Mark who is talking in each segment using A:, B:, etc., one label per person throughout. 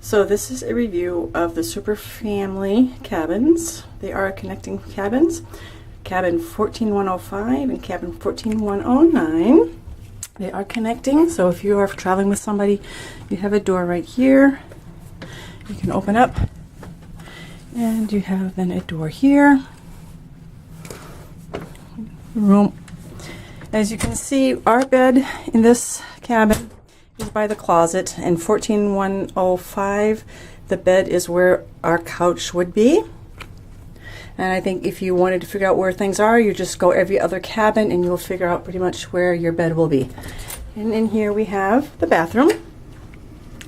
A: So this is a review of the Super Family cabins. They are connecting cabins. Cabin 14105 and cabin 14109. They are connecting, so if you are traveling with somebody, you have a door right here. You can open up, and you have then a door here. Room. As you can see, our bed in this cabin is by the closet, and 14105, the bed is where our couch would be. And I think if you wanted to figure out where things are, you just go every other cabin and you'll figure out pretty much where your bed will be. And in here we have the bathroom,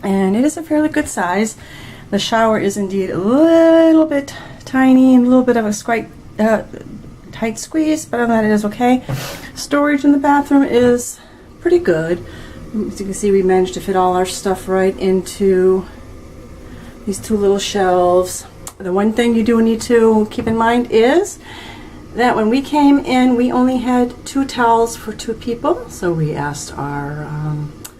A: and it is a fairly good size. The shower is indeed a little bit tiny and a little bit of a tight squeeze, but other than that it is okay. Storage in the bathroom is pretty good. As you can see, we managed to fit all our stuff right into these two little shelves. The one thing you do need to keep in mind is that when we came in, we only had 2 towels for 2 people. So we asked our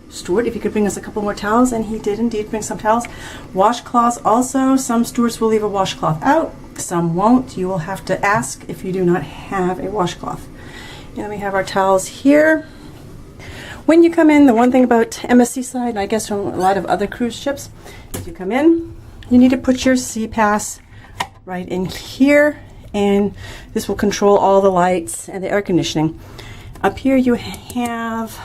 A: steward if he could bring us a couple more towels, and he did indeed bring some towels. Washcloths also. Some stewards will leave a washcloth out, some won't. You will have to ask if you do not have a washcloth. And we have our towels here. When you come in, the one thing about MS Seaside, and I guess from a lot of other cruise ships, if you come in, you need to put your sea pass right in here, and this will control all the lights and the air conditioning. Up here you have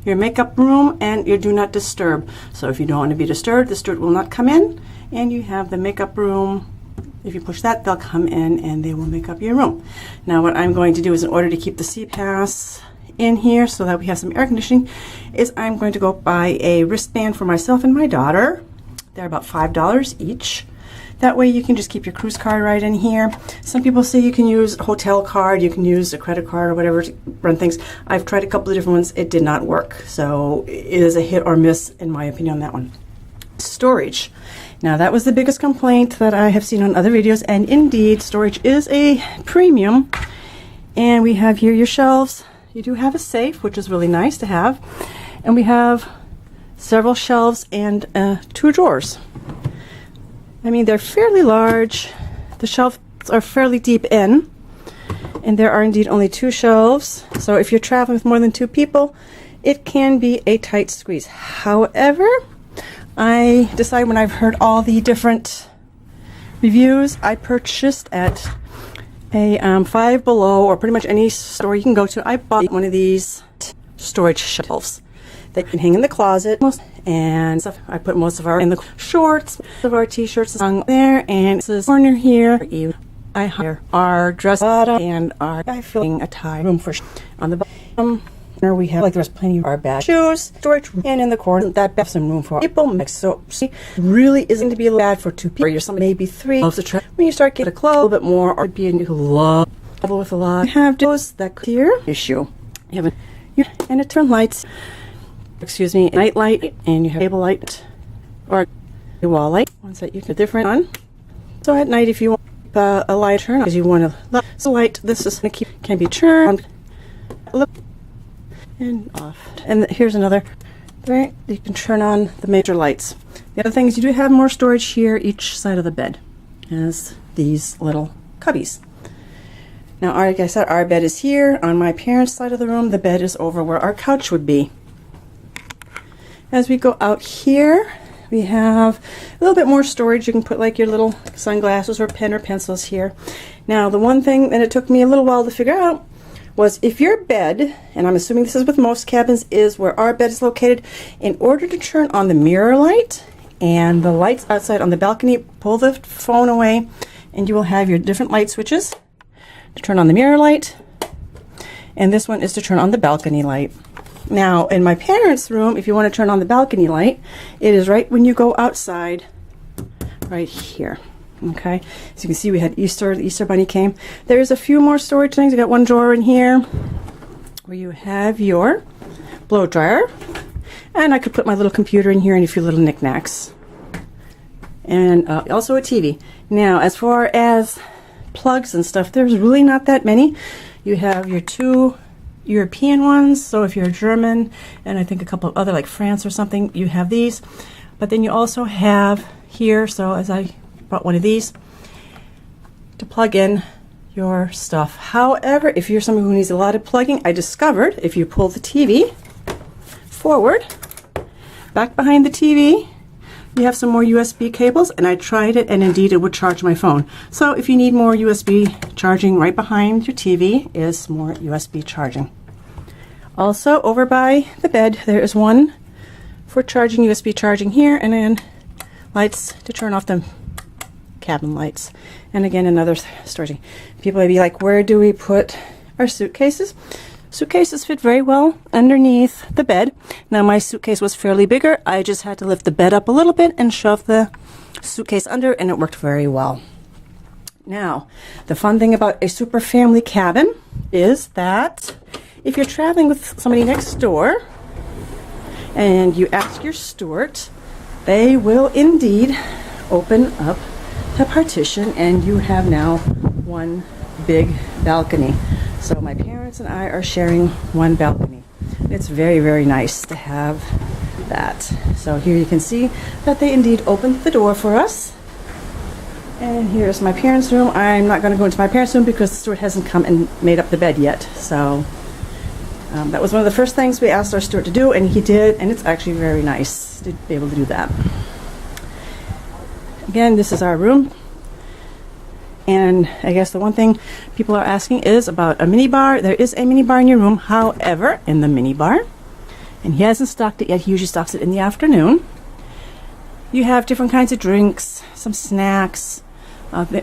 A: your makeup room and your do not disturb. So if you don't want to be disturbed, the steward will not come in. And you have the makeup room. If you push that, they'll come in and they will make up your room. Now what I'm going to do is, in order to keep the sea pass in here so that we have some air conditioning, is I'm going to go buy a wristband for myself and my daughter. They're about $5 each. That way you can just keep your cruise card right in here. Some people say you can use a hotel card, you can use a credit card or whatever to run things. I've tried a couple of different ones. It did not work. So it is a hit or miss in my opinion on that one. Storage. Now that was the biggest complaint that I have seen on other videos, and indeed storage is a premium. And we have here your shelves. You do have a safe, which is really nice to have. And we have several shelves and 2 drawers. I mean, they're fairly large. The shelves are fairly deep in, and there are indeed only 2 shelves. So if you're traveling with more than 2 people, it can be a tight squeeze. However, I decided, when I've heard all the different reviews, I purchased at a Five Below, or pretty much any store you can go to, I bought one of these storage shelves that you can hang in the closet. And stuff, I put most of our in the shorts, most of our t-shirts on there, and this corner here I hire our dress and our filling a tie room for on the bottom. We have, like, there's plenty of our bag, shoes, storage, and in the corner that have some room for people. So see, really isn't to be bad for 2 people. You're somebody maybe 3. When you start getting a clothes a little bit more, or be a new love with a lot, you have those that clear issue. You have and it turn lights. Excuse me, night light, and you have table light or a wall light. Ones that you can different on. So at night, if you want a light turn, because you want to so light, this is going to can be turned and off. And here's another. Right, you can turn on the major lights. The other thing is, you do have more storage here each side of the bed, as these little cubbies. Now, like I said, our bed is here on my parents' side of the room. The bed is over where our couch would be. As we go out here, we have a little bit more storage. You can put like your little sunglasses or pen or pencils here. Now, the one thing that it took me a little while to figure out was, if your bed, and I'm assuming this is with most cabins, is where our bed is located, in order to turn on the mirror light and the lights outside on the balcony, pull the phone away, and you will have your different light switches to turn on the mirror light, and this one is to turn on the balcony light. Now, in my parents' room, if you want to turn on the balcony light, it is right when you go outside, right here. Okay, so you can see we had Easter, the Easter Bunny came. There's a few more storage things. I got one drawer in here where you have your blow dryer, and I could put my little computer in here and a few little knickknacks, and also a TV. Now, as far as plugs and stuff, there's really not that many. You have your 2 European ones, so if you're German, and I think a couple of other, like France or something, you have these. But then you also have here, so as I brought one of these to plug in your stuff. However, if you're someone who needs a lot of plugging, I discovered if you pull the TV forward, back behind the TV, you have some more USB cables, and I tried it, and indeed it would charge my phone. So if you need more USB charging, right behind your TV is more USB charging. Also, over by the bed, there is one for charging, USB charging here, and then lights to turn off the cabin lights. And again, another storage. People may be like, where do we put our suitcases? Suitcases fit very well underneath the bed. Now my suitcase was fairly bigger. I just had to lift the bed up a little bit and shove the suitcase under, and it worked very well. Now, the fun thing about a super family cabin is that if you're traveling with somebody next door and you ask your steward, they will indeed open up the partition, and you have now one big balcony. So my parents and I are sharing one balcony. It's very, very nice to have that. So here you can see that they indeed opened the door for us. And here's my parents' room. I'm not going to go into my parents' room because the steward hasn't come and made up the bed yet. So that was one of the first things we asked our steward to do, and he did, and it's actually very nice to be able to do that. Again, this is our room. And I guess the one thing people are asking is about a mini bar. There is a mini bar in your room. However, in the mini bar, and he hasn't stocked it yet, he usually stocks it in the afternoon, you have different kinds of drinks, some snacks,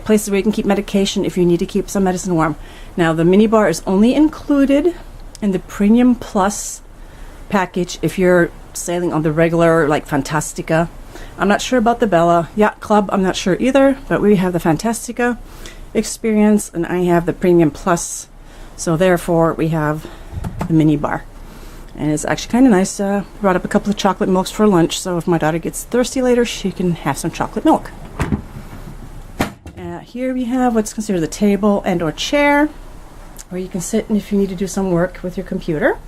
A: places where you can keep medication if you need to keep some medicine warm. Now, the mini bar is only included in the Premium Plus package if you're sailing on the regular, like Fantastica. I'm not sure about the Bella Yacht Club. I'm not sure either, but we have the Fantastica experience, and I have the Premium Plus. So therefore, we have the mini bar. And it's actually kind of nice. Brought up a couple of chocolate milks for lunch, so if my daughter gets thirsty later, she can have some chocolate milk. Here we have what's considered the table and or chair, where you can sit and if you need to do some work with your computer.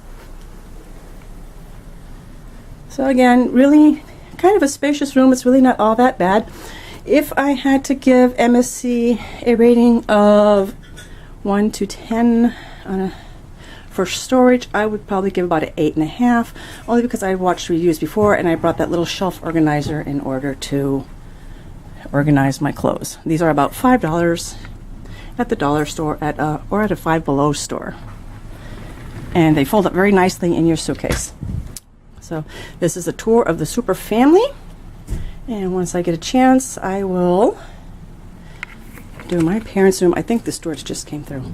A: So again, really kind of a spacious room. It's really not all that bad. If I had to give MSC a rating of 1 to 10 for storage, I would probably give about an 8.5, only because I watched reviews before and I brought that little shelf organizer in order to organize my clothes. These are about $5 at the dollar store or at a Five Below store. And they fold up very nicely in your suitcase. So this is a tour of the super family, and once I get a chance, I will do my parents' room. I think the storage just came through.